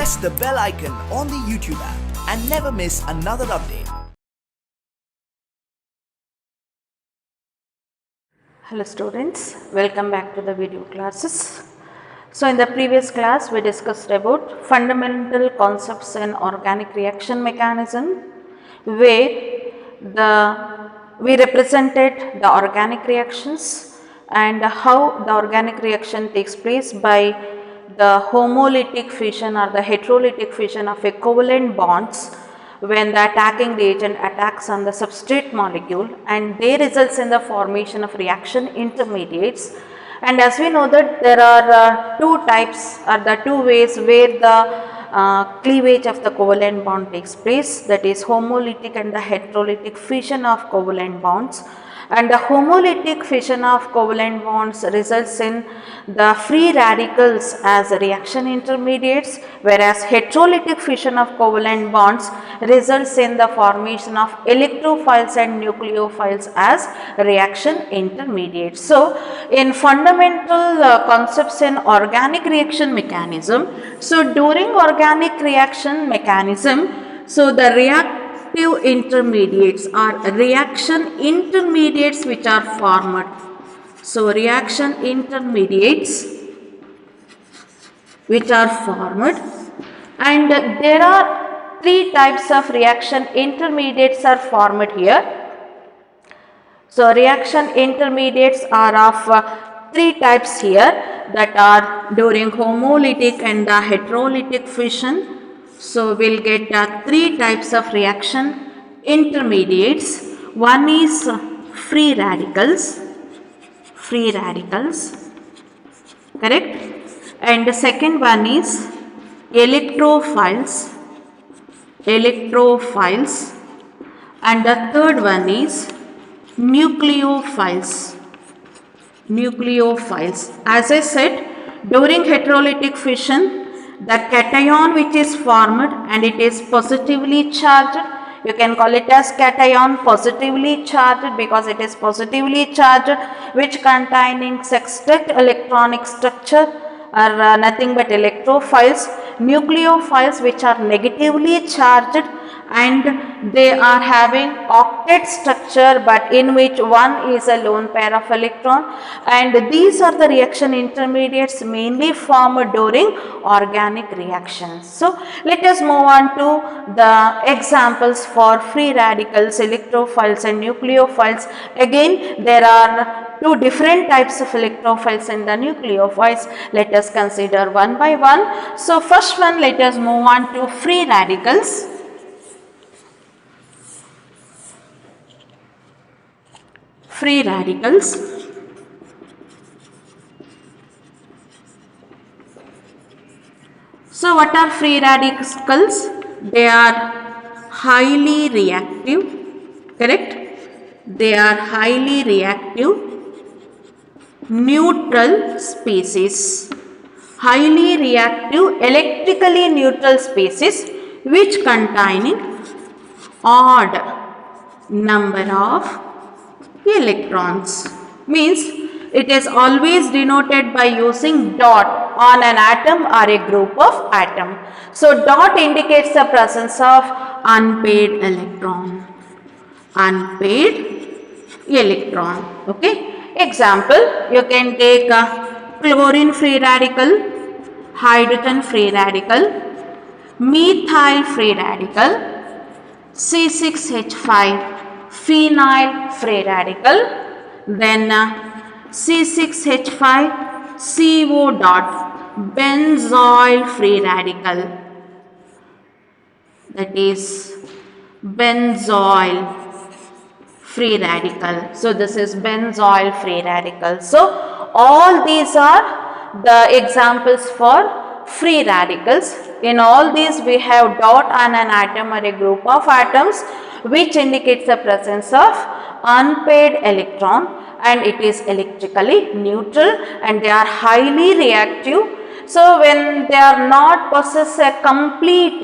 press the bell icon on the YouTube app and never miss another update. Hello students, welcome back to the video classes. So in the previous class we discussed about fundamental concepts in organic reaction mechanism, where we represented the organic reactions and how the organic reaction takes place by the homolytic fission or the heterolytic fission of equivalent bonds when the attacking reagent attacks on the substrate molecule, and they results in the formation of reaction intermediates. And as we know that there are two types or the two ways where the cleavage of the covalent bond takes place, that is homolytic and the heterolytic fission of covalent bonds. And the homolytic fission of covalent bonds results in the free radicals as reaction intermediates, whereas heterolytic fission of covalent bonds results in the formation of electrophiles and nucleophiles as reaction intermediates. So in fundamental concepts in organic reaction mechanism, so during organic reaction mechanism, so the reactive intermediates or reaction intermediates which are formed. So reaction intermediates which are formed, and there are three types of reaction intermediates are formed here. So reaction intermediates are of three types here, that are during homolytic and the heterolytic fission. So we'll get three types of reaction intermediates. One is free radicals, correct? And the second one is electrophiles, and the third one is nucleophiles. As I said, during heterolytic fission, the cation which is formed and it is positively charged, you can call it as cation positively charged because it is positively charged, which containing sextet electronic structure are nothing but electrophiles. Nucleophiles which are negatively charged and they are having octet structure, but in which one is a lone pair of electron, and these are the reaction intermediates mainly formed during organic reactions. So let us move on to the examples for free radicals, electrophiles and nucleophiles. Again, there are two different types of electrophiles and the nucleophiles. Let us consider one by one. So first one, let us move on to free radicals. Free radicals. So what are free radicals? They are highly reactive, correct? They are highly reactive neutral species. Highly reactive electrically neutral species which containing odd number of electrons. Means it is always denoted by using dot on an atom or a group of atom. So dot indicates the presence of unpaired electron. Okay. Example, you can take a chlorine free radical, hydrogen free radical, methyl free radical, C6H5 phenyl free radical, then C6H5 CO dot benzoyl free radical, that is benzoyl free radical. So this is benzoyl free radical. So all these are the examples for free radicals. In all these we have dot on an atom or a group of atoms which indicates the presence of unpaired electron, and it is electrically neutral and they are highly reactive. So when they are not possess a complete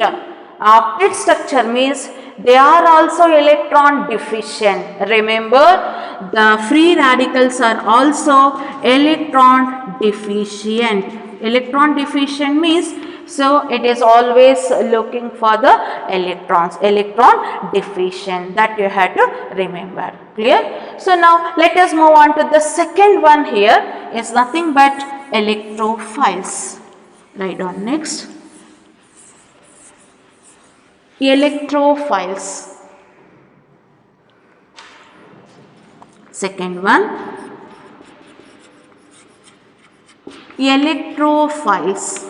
octet structure, means they are also electron deficient. Remember, the free radicals are also electron deficient. Electron deficient means So it is always looking for the electrons, electron deficient, that you have to remember. Clear? So now let us move on to the second one. Here is nothing but electrophiles. Write down next. Electrophiles. Second one, electrophiles.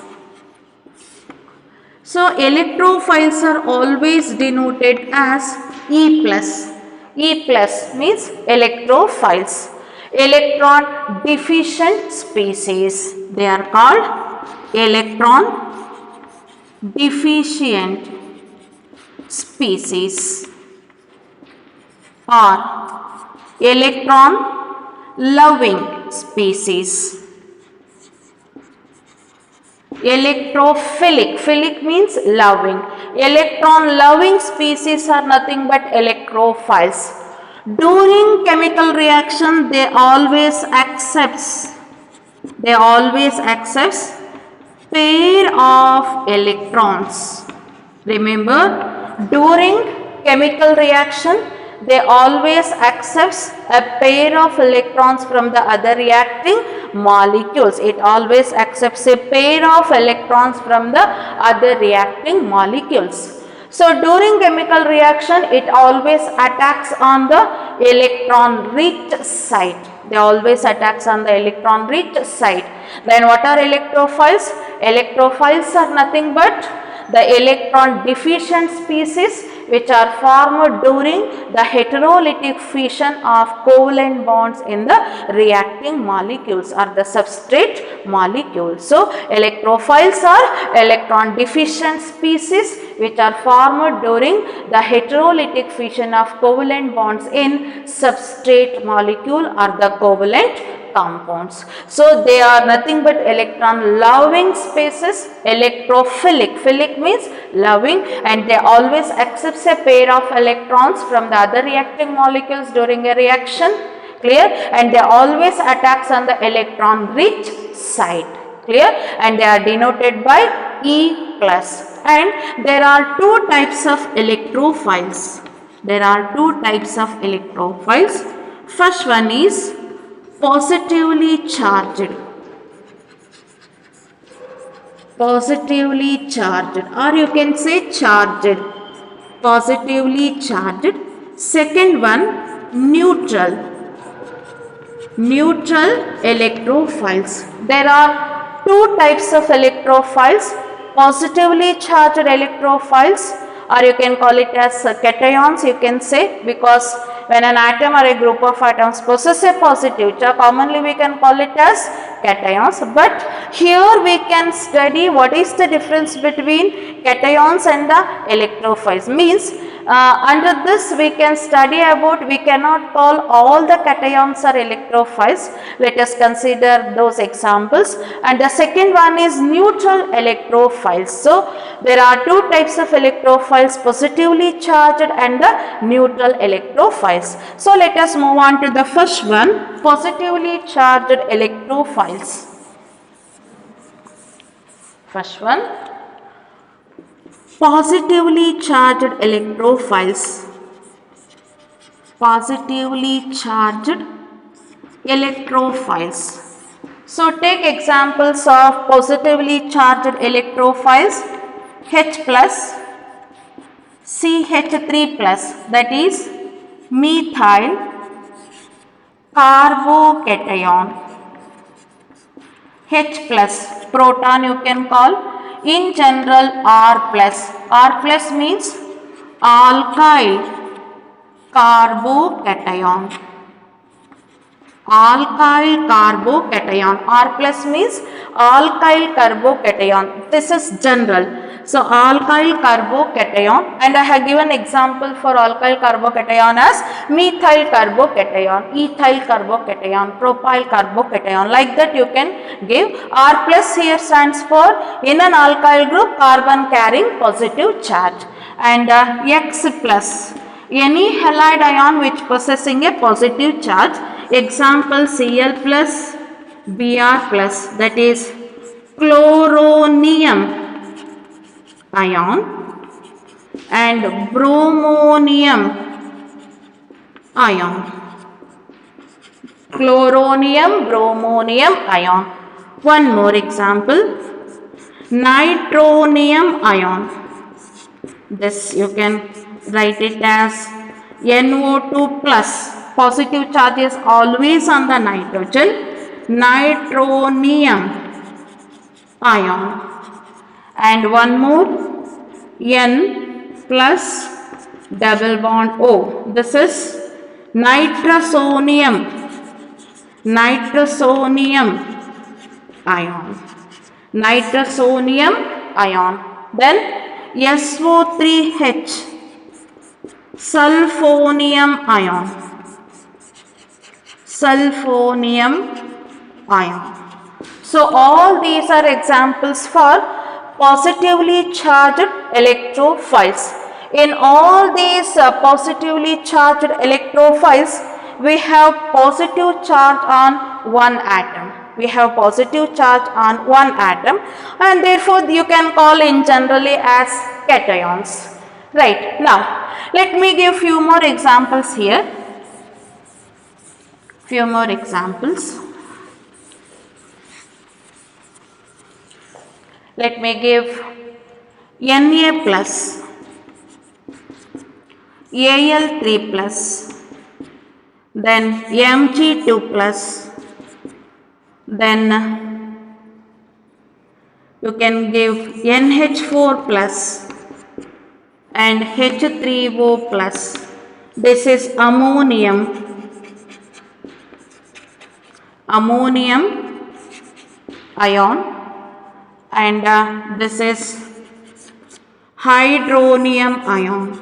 So electrophiles are always denoted as E plus. E plus means electrophiles. Electron deficient species. They are called electron deficient species or electron loving species. Electrophilic, philic means loving. Electron loving species are nothing but electrophiles. During chemical reaction, they always accepts pair of electrons. Remember, during chemical reaction, they always accepts a pair of electrons from the other reacting molecules. It always accepts a pair of electrons from the other reacting molecules. So during chemical reaction, it always attacks on the electron rich site. They always attacks on the electron rich site. Then what are electrophiles? Electrophiles are nothing but the electron deficient species which are formed during the heterolytic fission of covalent bonds in the reacting molecules or the substrate molecules. So electrophiles are electron deficient species which are formed during the heterolytic fission of covalent bonds in substrate molecule or the covalent compounds. So they are nothing but electron loving species. Electrophilic, philic means loving, and they always accepts a pair of electrons from the other reacting molecules during a reaction. Clear? And they always attacks on the electron rich site. Clear? And they are denoted by E plus. And there are two types of electrophiles. First one is positively charged, or you can say charged, positively charged. Second one, neutral electrophiles. There are two types of electrophiles: positively charged electrophiles, or you can call it as cations, you can say, because when an atom or a group of atoms possess a positive charge, commonly we can call it as cations. But here we can study what is the difference between cations and the electrophiles. Means under this we can study about, we cannot call all the cations are electrophiles. Let us consider those examples. And the second one is neutral electrophiles. So there are two types of electrophiles: positively charged and the neutral electrophiles. So let us move on to the first one, positively charged electrophiles. First one, positively charged electrophiles. So take examples of positively charged electrophiles: H plus, CH3 plus, that is methyl carbocation. H plus, proton you can call, in general R plus. R plus means alkyl carbocation. R plus means alkyl carbocation. This is general. So alkyl carbocation, and I have given example for alkyl carbocation as methyl carbocation, ethyl carbocation, propyl carbocation. Like that you can give. R plus here stands for, in an alkyl group, carbon carrying positive charge. And X plus, any halide ion which possessing a positive charge. Example, Cl plus, Br plus, that is chloronium ion, and bromonium ion. Chloronium, bromonium ion. One more example, nitronium ion. This you can write it as NO2 plus. Positive charge is always on the nitrogen. Nitronium ion. And one more, N plus double bond O. This is nitrosonium ion. Nitrosonium ion. Then SO3H, sulfonium ion. So all these are examples for positively charged electrophiles. In all these positively charged electrophiles, we have positive charge on one atom. And therefore you can call in generally as cations. Right. Now, let me give few more examples here. Let me give Na plus, Al3 plus, then Mg2 plus, then you can give NH4 plus and H3O plus. This is ammonium ion, and this is hydronium ion.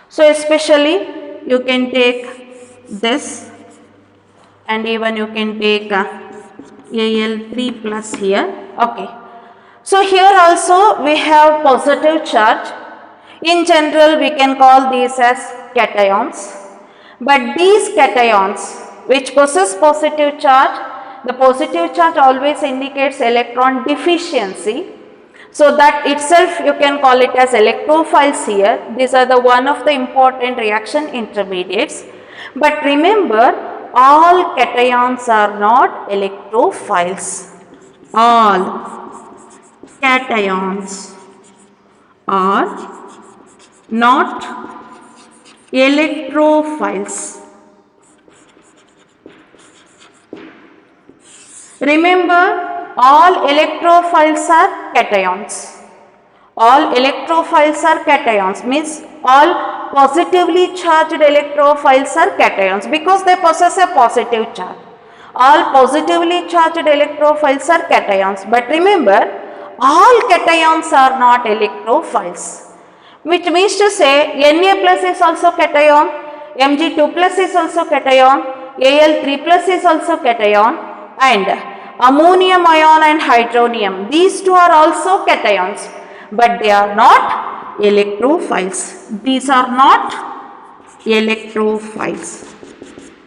So especially you can take this, and even you can take Al3 plus here. Okay. So here also we have positive charge. In general we can call these as cations. But these cations which possess positive charge, the positive charge always indicates electron deficiency. So that itself you can call it as electrophiles here. These are the one of the important reaction intermediates. But remember, all cations are not electrophiles. All cations are not electrophiles. Remember, all electrophiles are cations. Means all positively charged electrophiles are cations because they possess a positive charge. All positively charged electrophiles are cations. But remember, all cations are not electrophiles. Which means to say Na plus is also cation, Mg2 plus is also cation, Al3 plus is also cation, and ammonium ion and hydronium, these two are also cations, but they are not electrophiles. These are not electrophiles.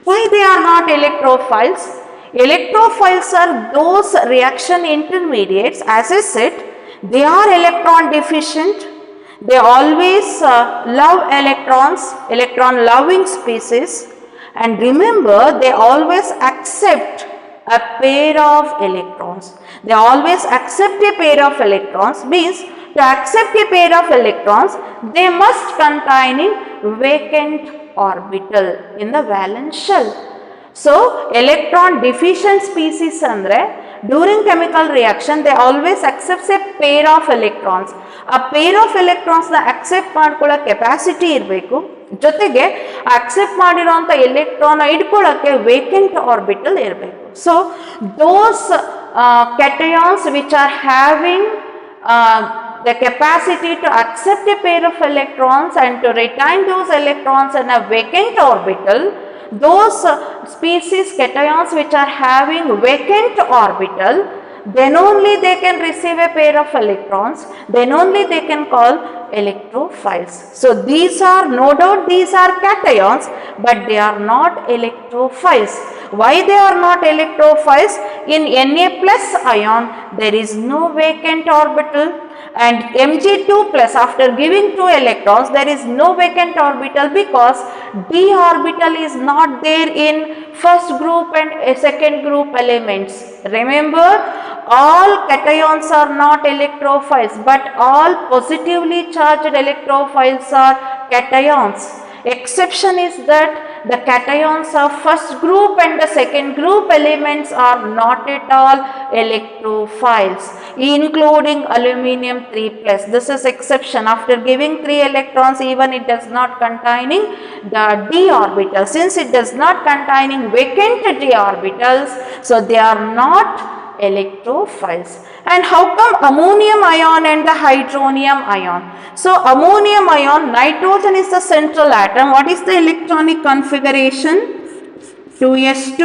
Why they are not electrophiles? Electrophiles are those reaction intermediates, as I said, they are electron deficient. They always love electrons, electron loving species, and remember they always accept a pair of electrons. They always accept a pair of electrons, means to accept a pair of electrons, they must contain vacant orbital in the valence shell. So, electron deficient species andre during chemical reaction they always accepts a pair of electrons. A pair of electrons na accept ಮಾಡ್ಕೊಳ್ಳೋ capacity ಇರಬೇಕು, ಜೊತೆಗೆ accept ಮಾಡಿರೋಂಥ electron ಇಟ್ಕೊಳ್ಳೋಕ್ಕೆ vacant orbital ಇರಬೇಕು. So those cations which are having the capacity to accept a pair of electrons and to retain those electrons in a vacant orbital, those species cations which are having vacant orbital, then only they can receive a pair of electrons, then only they can call electrophiles. So these are, no doubt these are cations, but they are not electrophiles. Why they are not electrophiles? In Na plus ion, there is no vacant orbital, and Mg2 plus, after giving 2 electrons, there is no vacant orbital because d orbital is not there in first group and second group elements. Remember, all cations are not electrophiles, but all positively charged electrophiles are cations. Exception is that the cations of first group and the second group elements are not at all electrophiles, including aluminium 3 plus. This is exception. After giving 3 electrons, even it does not containing the d orbital. Since it does not containing vacant d orbitals, so they are not electrophiles. And how come ammonium ion and the hydronium ion? So ammonium ion, nitrogen is the central atom. What is the electronic configuration? 2s2,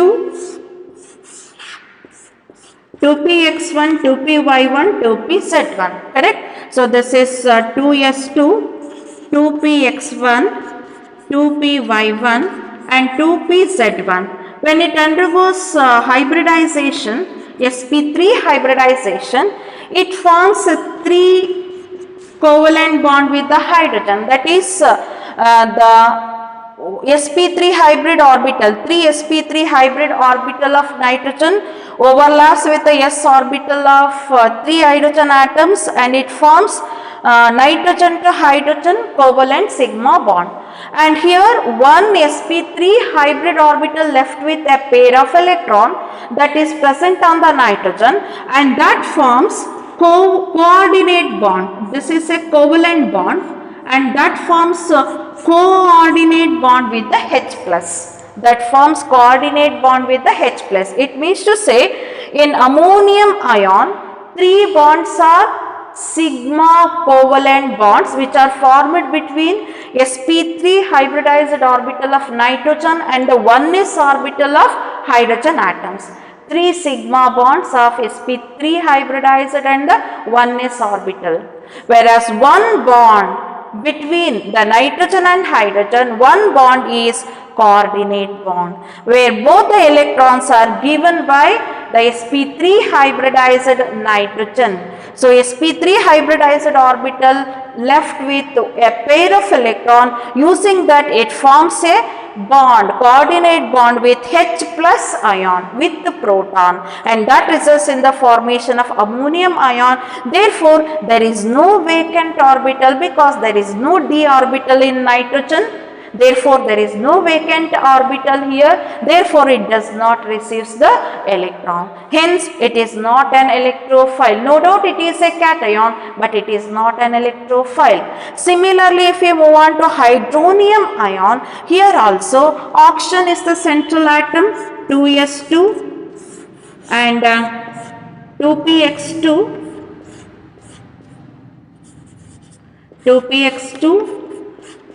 2px1, 2py1, 2pz1. Correct? So this is 2s2, 2px1, 2py1 and 2pz1. When it undergoes hybridization, sp3 hybridization, it forms a 3 covalent bond with the hydrogen. That is the sp3 hybrid orbital, 3 sp3 hybrid orbital of nitrogen overlaps with the s orbital of 3 hydrogen atoms, and it forms nitrogen to hydrogen covalent sigma bond. And here one sp3 hybrid orbital left with a pair of electron that is present on the nitrogen, and that forms coordinate bond. This is a covalent bond, and that forms a coordinate bond with the H plus. That forms coordinate bond with the H plus. It means to say, in ammonium ion, 3 bonds are sigma covalent bonds which are formed between sp3 hybridized orbital of nitrogen and the 1s orbital of hydrogen atoms. 3 sigma bonds of sp3 hybridized and the 1s orbital. Whereas one bond between the nitrogen and hydrogen, one bond is coordinate bond, where both the electrons are given by the sp3 hybridized nitrogen. So sp3 hybridized orbital left with a pair of electron, using that it forms a bond, coordinate bond with H plus ion with the proton, and that results in the formation of ammonium ion. Therefore, there is no vacant orbital because there is no d orbital in nitrogen. Therefore, there is no vacant orbital here. Therefore, it does not receive the electron. Hence, it is not an electrophile. No doubt it is a cation, but it is not an electrophile. Similarly, if we move on to hydronium ion, here also oxygen is the central atom, 2s2 and 2px2, 2px2,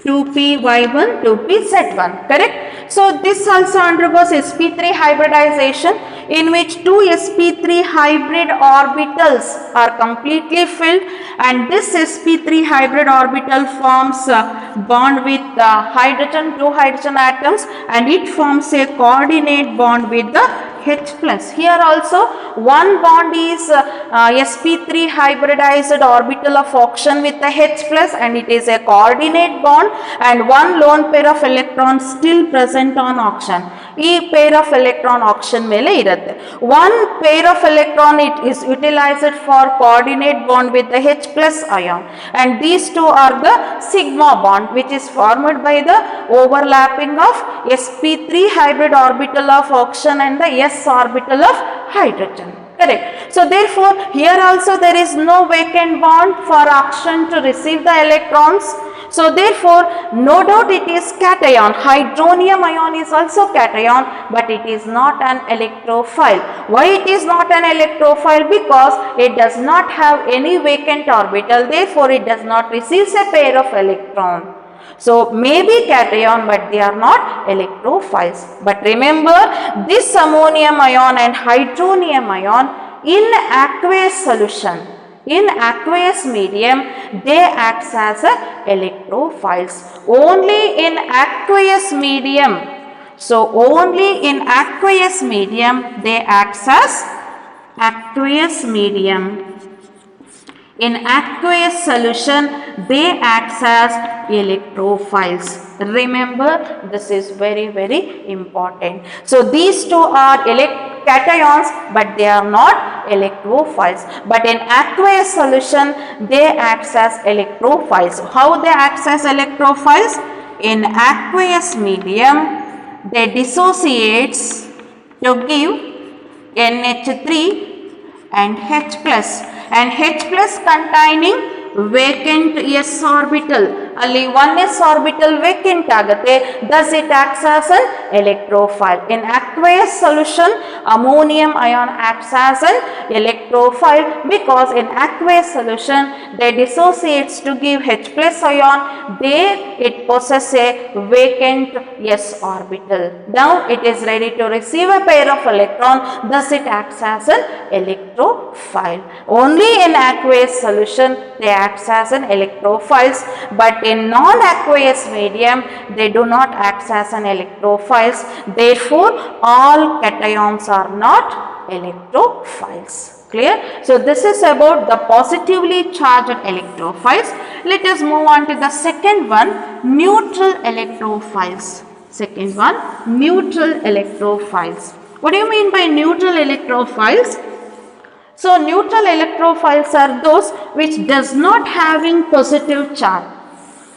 2py1, 2pz1, correct? So this also undergoes sp3 hybridization, in which 2 sp3 hybrid orbitals are completely filled, and this sp3 hybrid orbital forms a bond with the hydrogen, 2 hydrogen atoms, and it forms a coordinate bond with the H plus. Here also one bond is sp3 hybridized orbital of oxygen with the H plus, and it is a coordinate bond, and one lone pair of electrons still present on oxygen. E pair of electron oxygen mele irutte. One pair of electron it is utilized for coordinate bond with the H plus ion, and these two are the sigma bond which is formed by the overlapping of sp3 hybrid orbital of oxygen and the s orbital of hydrogen. Correct. So therefore, here also there is no vacant bond for oxygen to receive the electrons. So therefore, no doubt it is cation. Hydronium ion is also cation, but it is not an electrophile. Why it is not an electrophile? Because it does not have any vacant orbital. Therefore, it does not receive a pair of electron. So maybe cation, but they are not electrophiles. But remember, this ammonium ion and hydronium ion in aqueous solution, in aqueous medium, they act as electrophiles. Only in aqueous medium So only in aqueous medium they acts as aqueous medium. In aqueous solution, they act as electrophiles. Remember, this is very, very important. So these two are cations, but they are not electrophiles. But in aqueous solution, they act as electrophiles. How they act as electrophiles? In aqueous medium, they dissociates to give NH3 and H plus, and H plus containing vacant s orbital, ಅಲ್ಲಿ 1s orbital vacant ಆಗುತ್ತೆ, thus it acts as an electrophile. In aqueous solution, ammonium ion acts as an electrophile because in aqueous solution they dissociates to give H plus ion, there it possesses a vacant s orbital. Now it is ready to receive a pair of electron, thus it acts as an electrophile. Only in aqueous solution they act as an electrophiles, but in non-aqueous medium they do not act as an electrophiles. Therefore all cations are not electrophiles. Clear? So this is about the positively charged electrophiles. Let us move on to the second one, neutral electrophiles. Second one, neutral electrophiles. What do you mean by neutral electrophiles? So neutral electrophiles are those which does not having positive charge,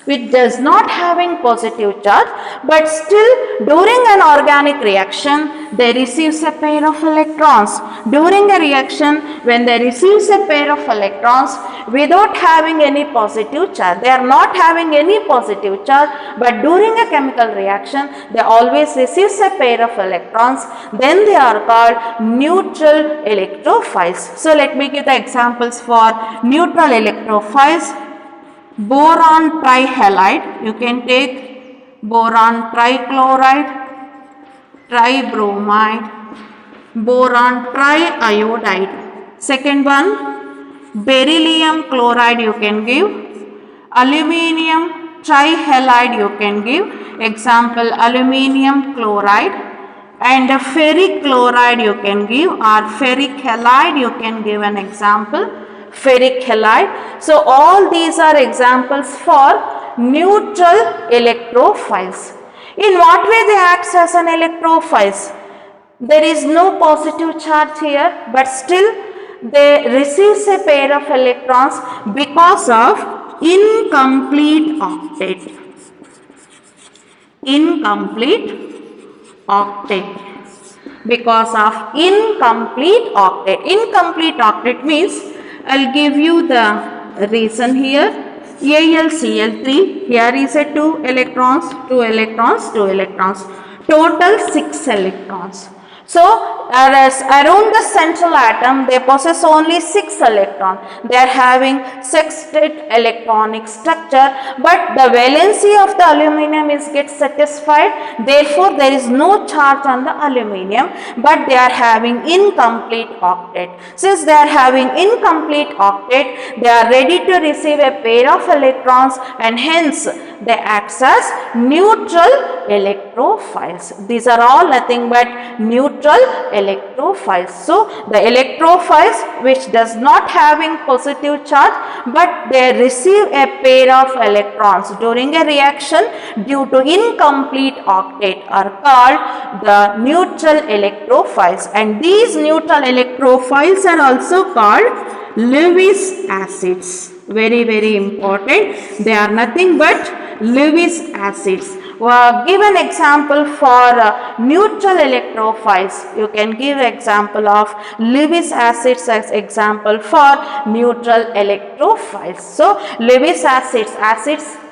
which does not having positive charge, but still during an organic reaction they receives a pair of electrons. During a reaction when they receives a pair of electrons without having any positive charge, they are not having any positive charge, but during a chemical reaction they always receives a pair of electrons, then they are called neutral electrophiles. So let me give the examples for neutral electrophiles. Boron trihalide, you can take boron trichloride, tribromide, boron triiodide. Second one, beryllium chloride you can give, aluminium trihalide you can give, example aluminium chloride, and ferric chloride you can give, or ferric halide you can give an example, ferric halide. So all these are examples for neutral electrophiles. In what way they act as an electrophiles? There is no positive charge here, but still they receive a pair of electrons because of incomplete octet. Incomplete octet. Because of incomplete octet. Incomplete octet means, I'll give you the reason here. AlCl3, here is a 2 electrons, 2 electrons, 2 electrons, total 6 electrons. So around the central atom they possess only 6 electrons. They are having sextet electronic structure, but the valency of the aluminum is get satisfied, therefore there is no charge on the aluminum, but they are having incomplete octet. Since they are having incomplete octet, they are ready to receive a pair of electrons, and hence they act as neutral electrophiles. These are all nothing but neutral electrophiles. So the electrophiles which does not having positive charge, but they receive a pair of electrons during a reaction due to incomplete octet are called the neutral electrophiles, and these neutral electrophiles are also called Lewis acids. Very, very important. They are nothing but Lewis acids. Give an example for neutral electrophiles. You can give example of Lewis acids as example for neutral electrophiles. So Lewis acids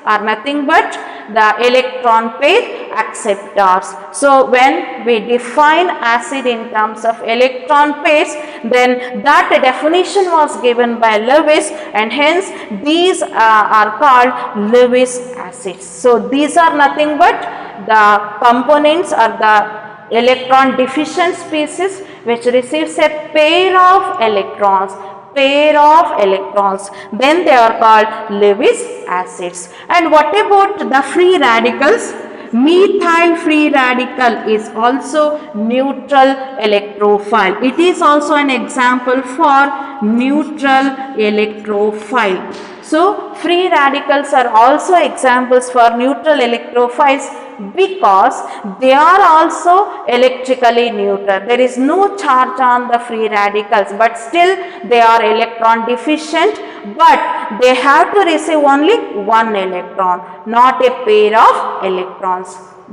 are nothing but the electron pair acceptors. So when we define acid in terms of electron pairs, then that definition was given by Lewis, and hence these are called Lewis acids. So these are nothing but the components or the electron deficient species which receives a pair of electrons, then they are called Lewis acids. And what about the free radicals? Methyl free radical is also neutral electrophile. It is also an example for neutral electrophile. So, free radicals are also examples for neutral electrophiles because they are also electrically neutral. There is no charge on the free radicals, but still they are electron deficient, but they have to receive only one electron, not a pair of electrons.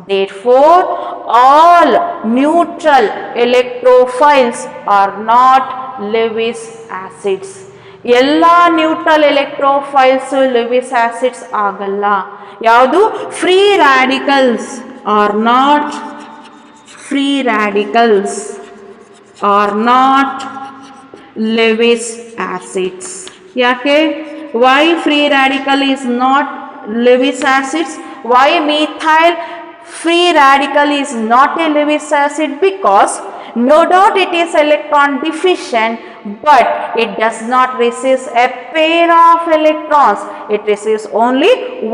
Therefore, all neutral electrophiles are not Lewis acids. ಎಲ್ಲ neutral electrophiles Lewis acids ಆಗಲ್ಲ. ಯಾವುದು? Free radicals are not Lewis acids. ಯಾಕೆ? Why free radical is not Lewis acids? Why methyl free radical is not a Lewis acid? Because no doubt it is electron deficient, but it does not receive a pair of electrons. It receives only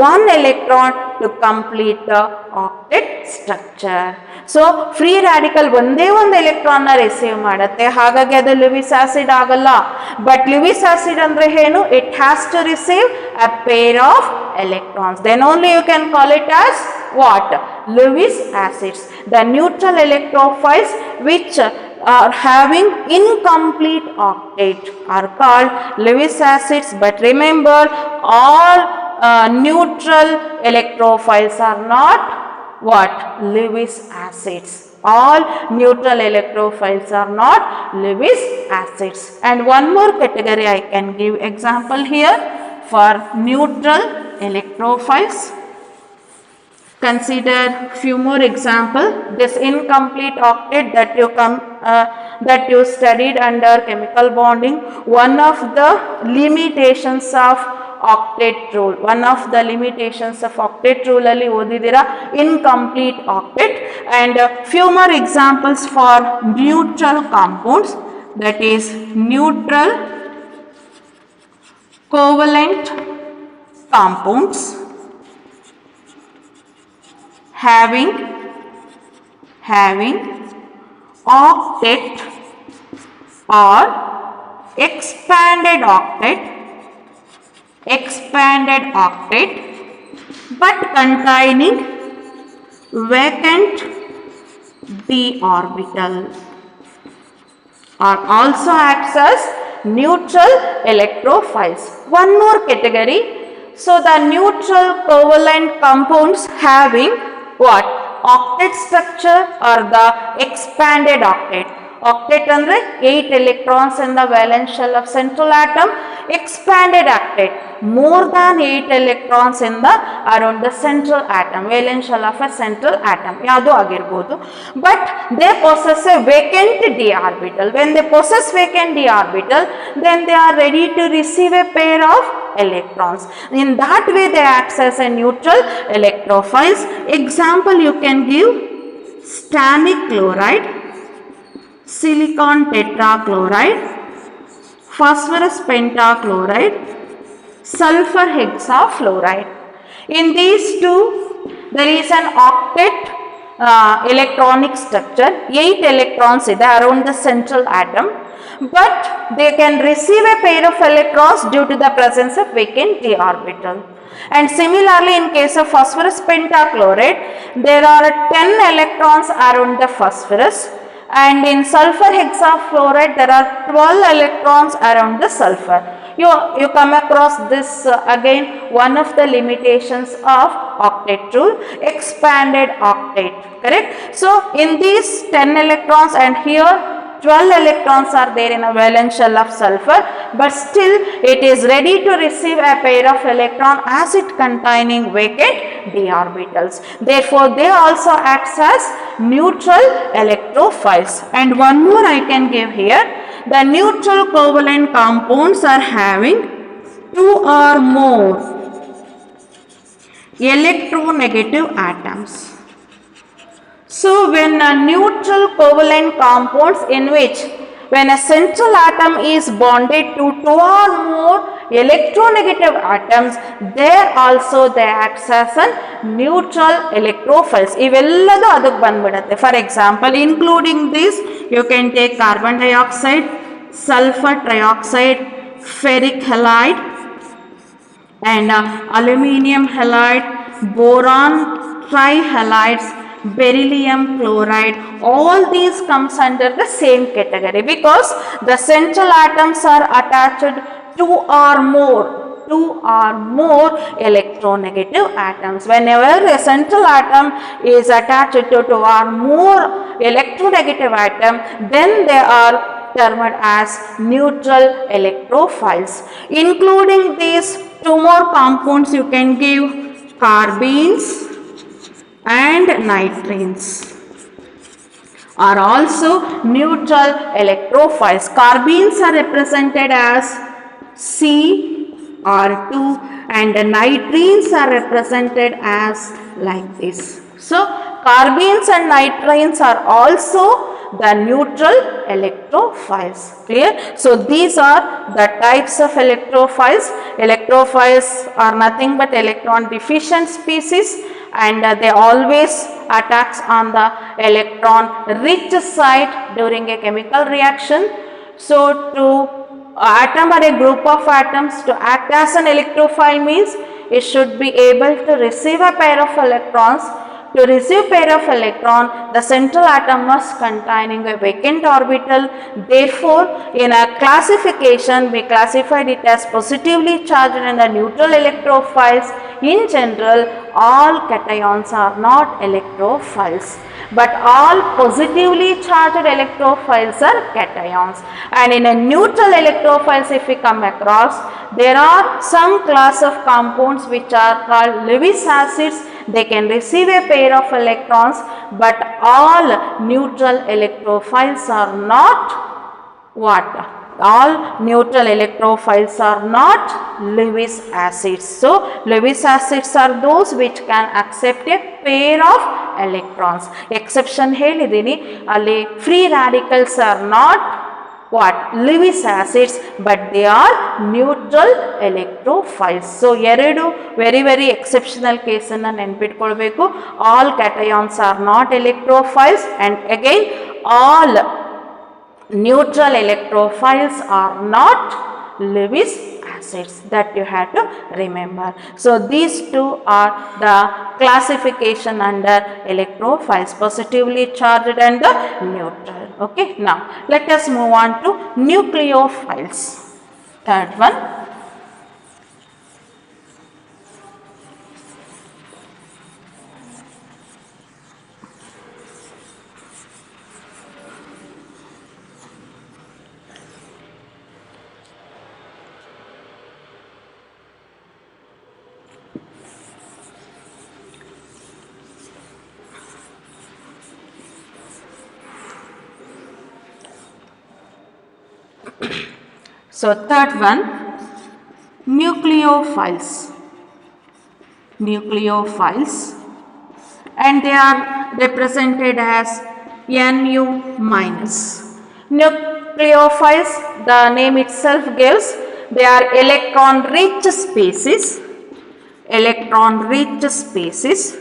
one electron to complete the octet structure. So, free radical ಒಂದೇ ಒಂದು electron ನ receive ಮಾಡುತ್ತೆ, ಹಾಗಾಗಿ ಅದು Lewis acid ಆಗಲ್ಲ. But Lewis acid ಅಂದ್ರೆ ಏನು? It has to receive a pair of electrons. Then only you can call it as what? Lewis acids. The neutral electrophiles which are having incomplete octet are called Lewis acids. But remember, all neutral electrophiles are not what? Lewis acids. All neutral electrophiles are not Lewis acids. And one more category I can give example here for neutral electrophiles. Consider few more example. This incomplete octet that you studied under chemical bonding. One of the limitations of octet rule. One of the limitations of octet rule alli odidira incomplete octet. And few more examples for neutral compounds. That is neutral covalent compounds having octet or expanded octet but containing vacant d orbital are also acts as neutral electrophiles. One more category. So, the neutral covalent compounds having what? Octet structure or the expanded octet. Octet andre 8 electrons in the valence shell of central atom. Expanded octet, more than 8 electrons in the around the central atom, valence shell of a central atom. Yadu agirbodu. But they possess a vacant d orbital. When they possess vacant d orbital, then they are ready to receive a pair of electrons. In that way they act as a neutral electrophiles. Example you can give: stannic chloride, silicon tetrachloride, phosphorus pentachloride, sulfur hexafluoride. In these two there is an octet electronic structure. 8 electrons ಇದೆ around the central atom, but they can receive a pair of electrons due to the presence of vacant d orbital. And similarly, in case of phosphorus pentachloride, there are 10 electrons around the phosphorus, and in sulfur hexafluoride there are 12 electrons around the sulfur. You come across this again, one of the limitations of octet rule, expanded octet, correct? So, in these 10 electrons and here 12 electrons are there in a valence shell of sulfur, but still it is ready to receive a pair of electron as it containing vacant d orbitals. Therefore, they also acts as neutral electrophiles. And one more I can give here: the neutral covalent compounds are having 2 or more electronegative atoms. So, when a neutral covalent compounds in which when a central atom is bonded to 2 or more electronegative atoms, there also they acts as a neutral electrophiles. ಇವೆಲ್ಲದು ಅದಕ್ಕೆ ಬಂದ್ಬಿಡುತ್ತೆ. For example, including this, you can take carbon dioxide, sulfur trioxide, ferric halide, and aluminium halide, boron trihalides, beryllium chloride. All these comes under the same category because the central atoms are attached to or more electronegative atoms. Whenever a central atom is attached to two or more electronegative atom, then they are termed as neutral electrophiles. Including these two more compounds, you can give carbenes and nitrines are also neutral electrophiles. Carbenes are represented as Cr2 and the nitrines are represented as like this. So carbenes and nitrines are also the neutral electrophiles. Clear? So these are the types of electrophiles. Electrophiles are nothing but electron deficient species, and they always attacks on the electron rich site during a chemical reaction. So to atom or a group of atoms to act as an electrophile means it should be able to receive a pair of electrons. To receive pair of electron, the central atom was containing a vacant orbital. Therefore, in a classification, we classified it as positively charged and the neutral electrophiles. In general, all cations are not electrophiles, but all positively charged electrophiles are cations. And in a neutral electrophiles, if we come across, there are some class of compounds which are called Lewis acids. They can receive a pair of electrons, but all neutral electrophiles are not what? All neutral electrophiles are not Lewis acids. So Lewis acids are those which can accept a pair of electrons. Exception helidini, alli free radicals are not what? Lewis acids, but they are neutral electrophiles. So ಎರಡು very exceptional case ಅನ್ನು ನೆನಪಿಟ್ಕೊಳ್ಬೇಕು. All cations are not electrophiles, and again all neutral electrophiles are not Lewis acids. That you have to remember. So these two are the classification under electrophiles, positively charged and the neutral. Okay, now let us move on to nucleophiles. Third one. So third one, nucleophiles. Nucleophiles, and they are represented as Nu minus. Nucleophiles, the name itself gives, they are electron rich species. Electron rich species.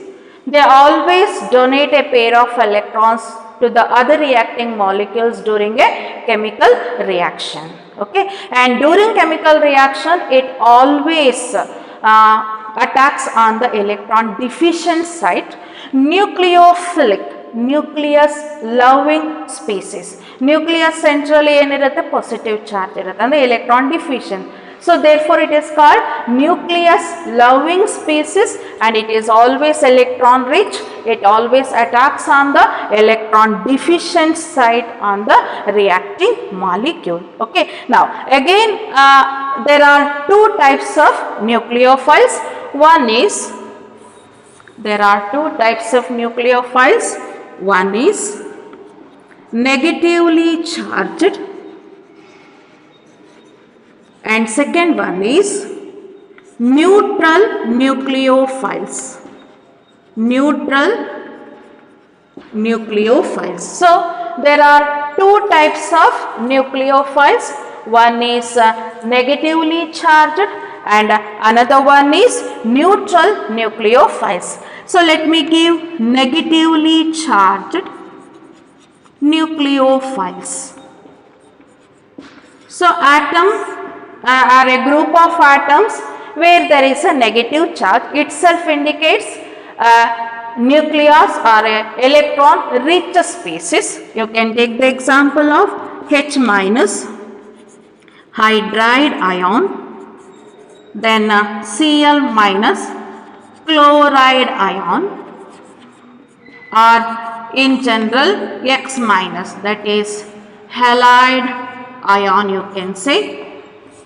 They always donate a pair of electrons to the other reacting molecules during a chemical reaction. Okay, and during chemical reaction it always attacks on the electron deficient site. Nucleophilic, nucleus loving species. Nucleus centrally ಏನಿರುತ್ತೆ positive charge ಇರುತ್ತೆ ಅಂದ್ರೆ electron deficient. So therefore it is called nucleus loving species, and it is always electron rich. It always attacks on the electron deficient site on the reacting molecule. Okay, now again there are two types of nucleophiles. One is, there are two types of nucleophiles. One is negatively charged, and second one is neutral nucleophiles. Neutral nucleophiles. So there are two types of nucleophiles. One is negatively charged and another one is neutral nucleophiles. So let me give negatively charged nucleophiles. So atom are a group of atoms where there is a negative charge. Itself indicates nucleus or a electron rich species. You can take the example of H minus hydride ion, then Cl minus chloride ion, or in general X minus, that is halide ion you can say,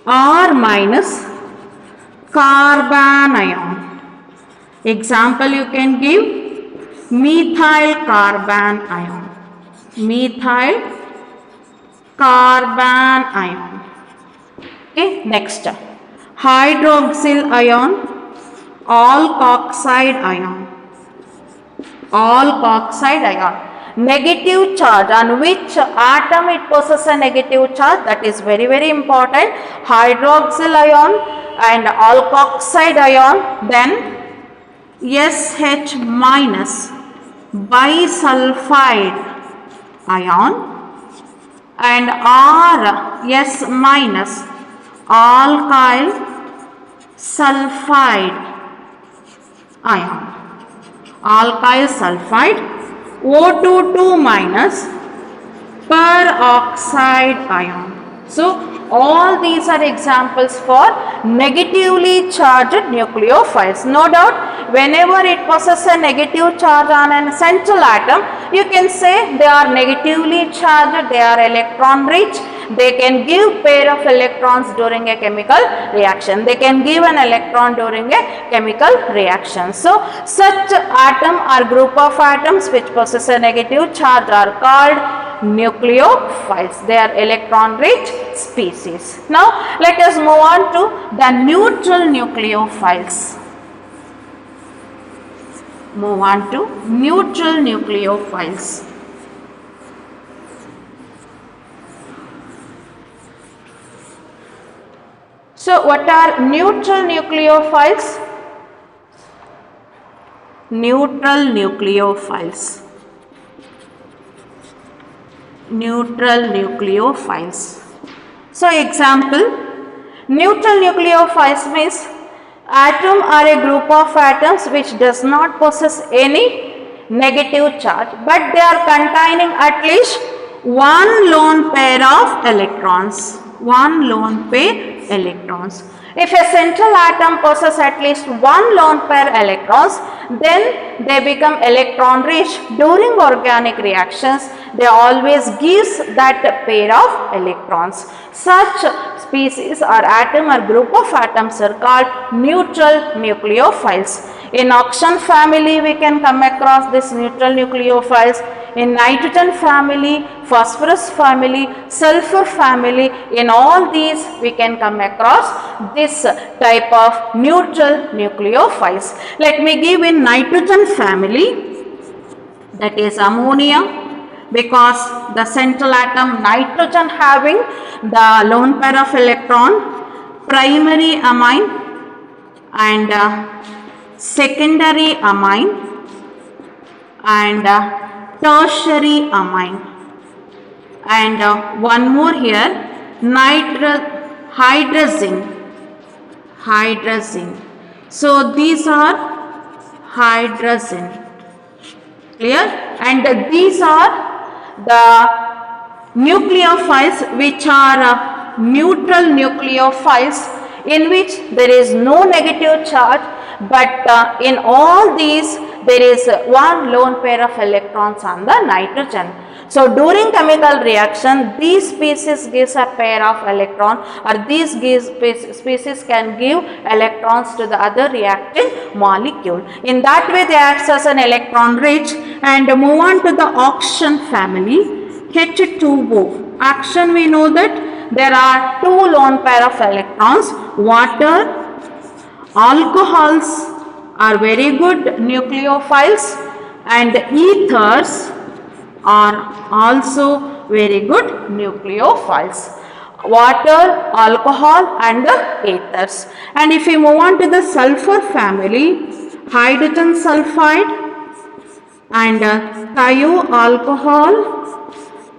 or minus carbon ion. Example you can give methyl carbon ion. Methyl carbon ion. Okay, next hydroxyl ion, alkoxide ion. Alkoxide ion. Negative charge, on which atom it possesses a negative charge, that is very very important. Hydroxyl ion and alkoxide ion, then SH minus bisulfide ion and RS minus alkyl sulfide ion. Alkyl sulfide, O22 minus peroxide ion. So all these are examples for negatively charged nucleophiles. No doubt, whenever it possesses a negative charge on a central atom, you can say they are negatively charged, they are electron rich, they can give pair of electrons during a chemical reaction. They can give an electron during a chemical reaction. So such atom or group of atoms which possess a negative charge are called nucleophiles. They are electron rich species. Now let us move on to the neutral nucleophiles. Move on to neutral nucleophiles. So what are neutral nucleophiles? Neutral nucleophiles. Neutral nucleophiles. So example, neutral nucleophiles means atom are a group of atoms which does not possess any negative charge, but they are containing at least one lone pair of electrons. One lone pair electrons. If a central atom possesses at least one lone pair electrons, then they become electron rich. During organic reactions, they always gives that pair of electrons. Such species or atom or group of atoms are called neutral nucleophiles. In oxygen family, we can come across this neutral nucleophiles. In nitrogen family, phosphorus family, sulfur family, in all these we can come across this type of neutral nucleophiles. Let me give in nitrogen family, that is ammonia, because the central atom nitrogen having the lone pair of electron, primary amine and secondary amine and tertiary amine, and one more here, hydrazine. So these are hydrazine. Clear? And these are the nucleophiles which are neutral nucleophiles, in which there is no negative charge, but in all these there is one lone pair of electrons on the nitrogen. So during chemical reaction, these species gives a pair of electron, or these species can give electrons to the other reactant molecule. In that way they act as an electron rich. And move on to the oxygen family, H2O. Oxygen, we know that there are two lone pair of electrons. Water, alcohols are very good nucleophiles, and ethers are also very good nucleophiles. water, alcohol and the ethers. And if we move on to the sulfur family, hydrogen sulfide and thioalcohol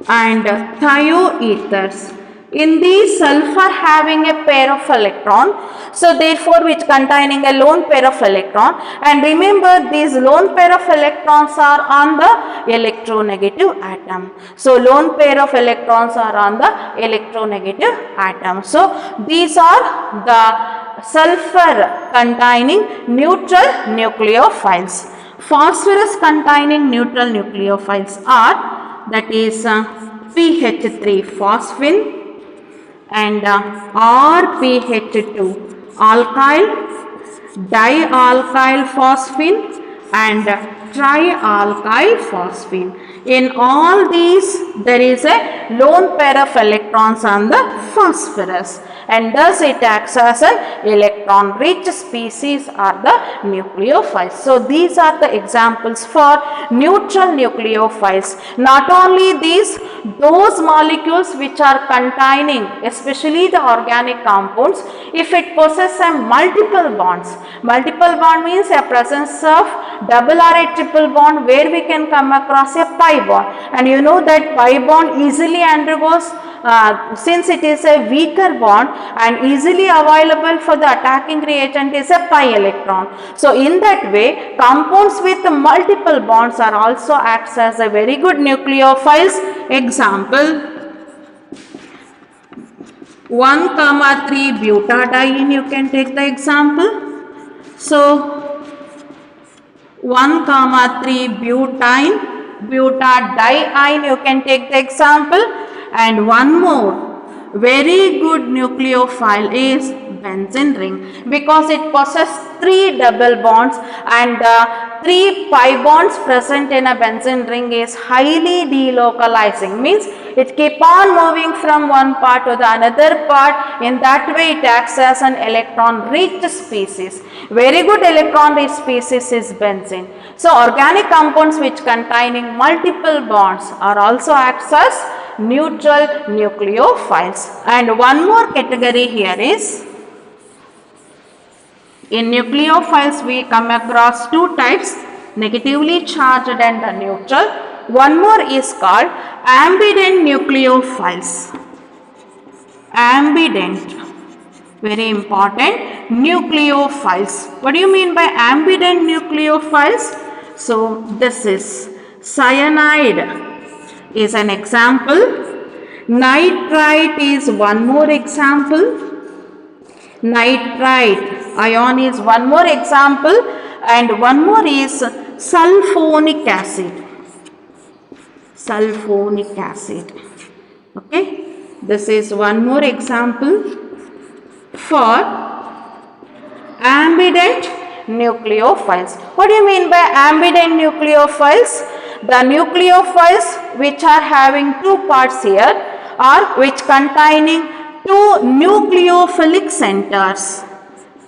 and thioethers. In these, sulfur having a pair of electron, so therefore which containing a lone pair of electron, and remember these lone pair of electrons are on the electronegative atom. So lone pair of electrons are on the electronegative atom. So these are the sulfur containing neutral nucleophiles. Phosphorus containing neutral nucleophiles are, that is PH3 phosphine and RPH2 alkyl, dialkyl phosphine and trialkyl phosphine. In all these, there is a lone pair of electrons on the phosphorus, and thus it acts as an electron rich species are the nucleophiles. So these are the examples for neutral nucleophiles. Not only these, those molecules which are containing, especially the organic compounds, if it possesses a multiple bonds means a presence of double or a triple bond where we can come across a pi bond, and you know that pi bond easily undergoes since it is a weaker bond and easily available for the attacking reagent is a pi electron. So in that way, compounds with multiple bonds are also acts as a very good nucleophiles. Example, 1,3 butadiene, you can take the example. So 1,3 butadiene, you can take the example. And one more very good nucleophile is benzene ring, because it possesses 3 double bonds, and 3 pi bonds present in a benzene ring is highly delocalizing, means it keep on moving from one part to the another part. In that way it acts as an electron rich species. Very good electron rich species is benzene. So organic compounds which containing multiple bonds are also acts as neutral nucleophiles. And one more category here is, in nucleophiles we come across 2 types, negatively charged and neutral. One more is called ambident nucleophiles. Ambident, very important, nucleophiles. What do you mean by ambident nucleophiles? So this is cyanide is an example. Nitrite is one more example. Nitrite ion is one more example, and one more is sulfonic acid. Sulfonic acid. Okay, this is one more example for ambident nucleophiles. What do you mean by ambident nucleophiles? The nucleophiles which are having 2 parts here are which containing 2 nucleophilic centers.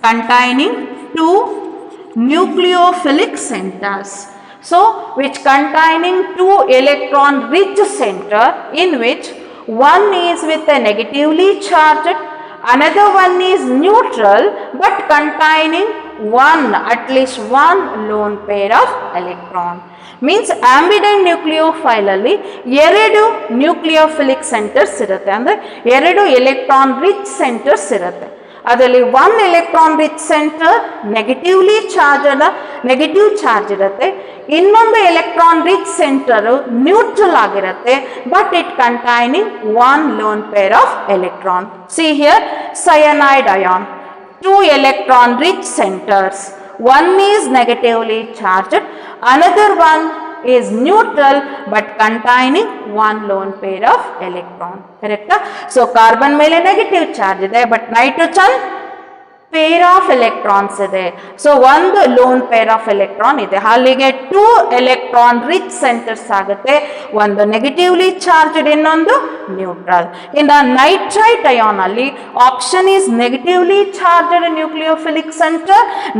Containing 2 nucleophilic centers. So which containing 2 electron rich center, in which one is with a negatively charged, another one is neutral but containing at least one lone pair of electron. Means ambident nucleophile alli 2 nucleophilic centers irutte, andre 2 electron rich centers irutte. ಅದರಲ್ಲಿ 1 electron rich center negatively charged, negative charge ಇರುತ್ತೆ, ಇನ್ನೊಂದು electron rich center neutral ಆಗಿರುತ್ತೆ, but it containing 1 lone pair of electron. See here, cyanide ion, 2 electron rich centers, one is negatively charged, another one is neutral but containing 1 lone pair of electron. Correct? So carbon ಮೇಲೆ negative charge ಇದೆ, but nitrogen pair of electrons ಇದೆ. So ಒಂದು lone pair of electron ಇದೆ. ಅಲ್ಲಿಗೆ 2 electron rich centers ಆಗುತ್ತೆ, ಒಂದು negatively charged, ಇನ್ನೊಂದು neutral. In the nitrite ion ಅಲ್ಲಿ option is negatively charged nucleophilic center,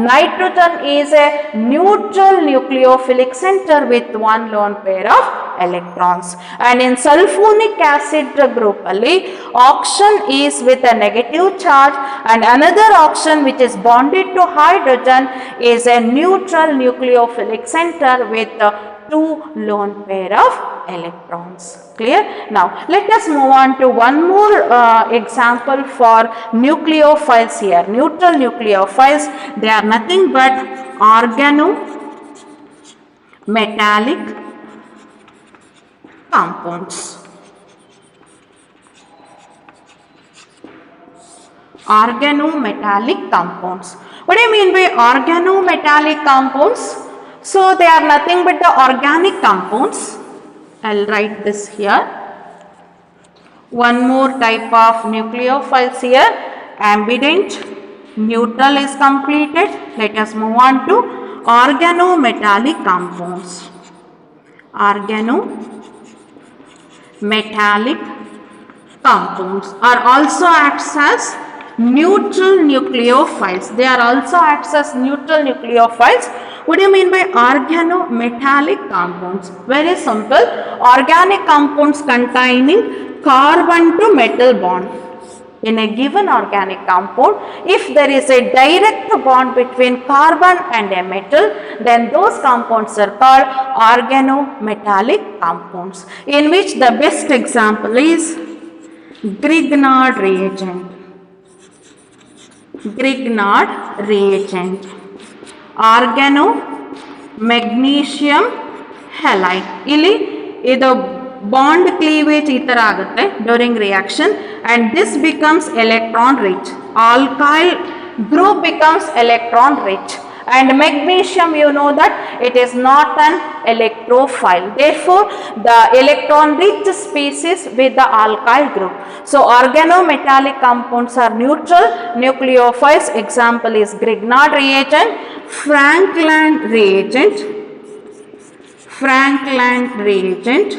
nitrogen is a neutral nucleophilic center with 1 lone pair of electrons. And in sulfonic acid group alli oxygen is with a negative charge and another oxygen which is bonded to hydrogen is a neutral nucleophilic center with two lone pair of electrons. Clear? Now let us move on to one more example for nucleophiles here. Neutral nucleophiles, they are nothing but organometallic compounds. Organometallic compounds. What do you mean by organometallic compounds? So they are nothing but the organic compounds. I'll write this here. One more type of nucleophiles here. Ambident, neutral is completed. Let us move on to organometallic compounds. Organometallic compounds are also acts as neutral nucleophiles. They are also acts as neutral nucleophiles. What do you mean by organometallic compounds? Very simple. Organic compounds containing carbon to metal bond. In a given organic compound, if there is a direct bond between carbon and a metal, then those compounds are called organometallic compounds, in which the best example is Grignard reagent. Grignard reagent. Organomagnesium halide. Ili idu bond cleavage ಈ ತರ ಆಗುತ್ತೆ during reaction and this becomes electron rich. Alkyl group becomes electron rich and magnesium, you know that it is not an electrophile. Therefore, the electron rich species with the alkyl group. So organometallic compounds are neutral nucleophiles. Example is Grignard reagent, Frankland reagent. Frankland reagent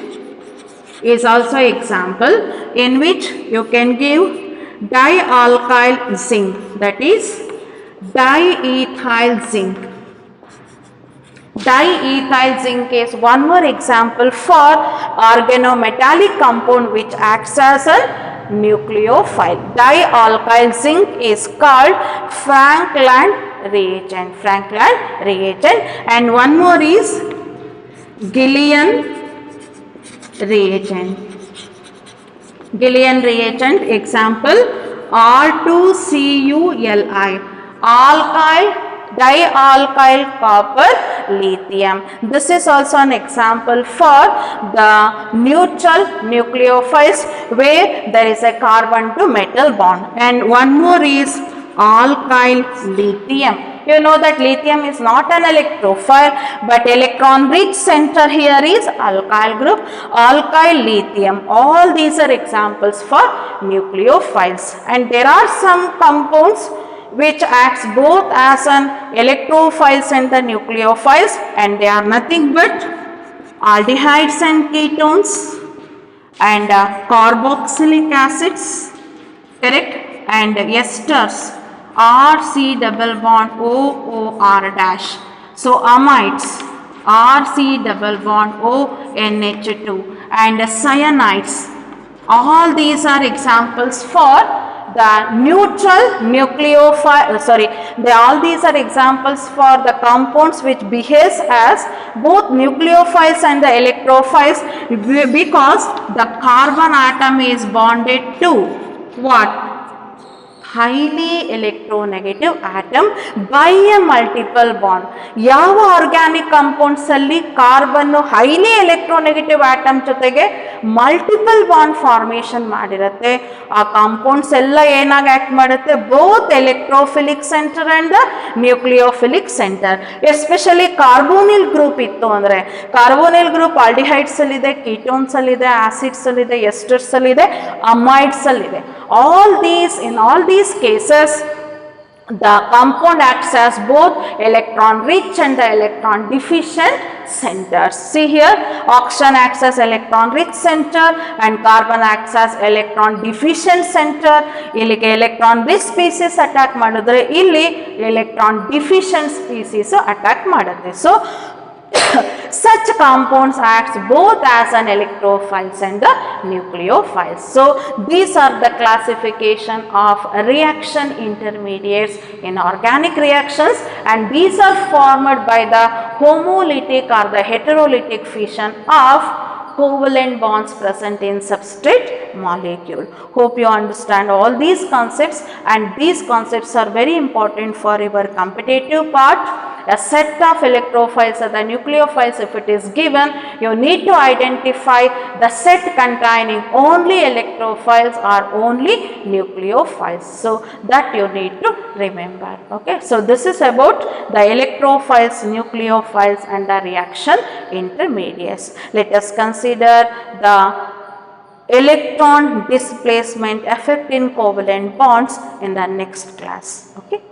is also example in which you can give dialkyl zinc, that is diethyl zinc. Diethyl zinc is one more example for organometallic compound which acts as a nucleophile. Dialkyl zinc is called Frankland reagent. Frankland reagent. And one more is Gillian reagent. Gillian reagent example R2CuLi, alkyl dialkyl copper lithium. This is also an example for the neutral nucleophiles where there is a carbon to metal bond. And one more is alkyl lithium. You know that lithium is not an electrophile, but electron rich center here is alkyl group, alkyl lithium. All these are examples for nucleophiles. And there are some compounds which acts both as an electrophiles and the nucleophiles, and they are nothing but aldehydes and ketones and carboxylic acids, correct, and esters, RC double bond OOR dash. So amides, RC double bond ONH2 and cyanides. All these are examples for the neutral nucleophile, all these are examples for the compounds which behaves as both nucleophiles and the electrophiles because the carbon atom is bonded to what? Highly electronegative atom by a multiple bond. ಯಾವ organic compounds ಅಲ್ಲಿ carbon highly electronegative atom ಜೊತೆಗೆ multiple bond formation ಮಾಡಿರುತ್ತೆ, ಆ compounds ಎಲ್ಲ ಏನಾಗಿ act ಮಾಡುತ್ತೆ? both electrophilic center and the nucleophilic center. Especially carbonyl group ಇತ್ತು ಅಂದ್ರೆ, carbonyl group aldehydes ಅಲ್ಲಿ ಇದೆ, ketones ಅಲ್ಲಿ ಇದೆ, acids ಅಲ್ಲಿ ಇದೆ, esters ಅಲ್ಲಿ ಇದೆ, amides ಅಲ್ಲಿ ಇದೆ. In all these cases, the compound acts as both electron rich and the electron deficient centers. See here, oxygen acts as electron rich center and carbon acts as electron deficient center. Illige electron rich species attack madudre, illi electron deficient species attack madutte. So Such compounds acts both as an electrophiles and the nucleophiles. So these are the classification of reaction intermediates in organic reactions, and these are formed by the homolytic or the heterolytic fission of covalent bonds present in substrate molecule. Hope you understand all these concepts, and these concepts are very important for your competitive part. A set of electrophiles or the nucleophiles, if it is given, you need to identify the set containing only electrophiles or only nucleophiles. So that you need to remember. Okay. So this is about the electrophiles, nucleophiles and the reaction intermediates. Let us consider the electron displacement effect in covalent bonds in the next class. Okay.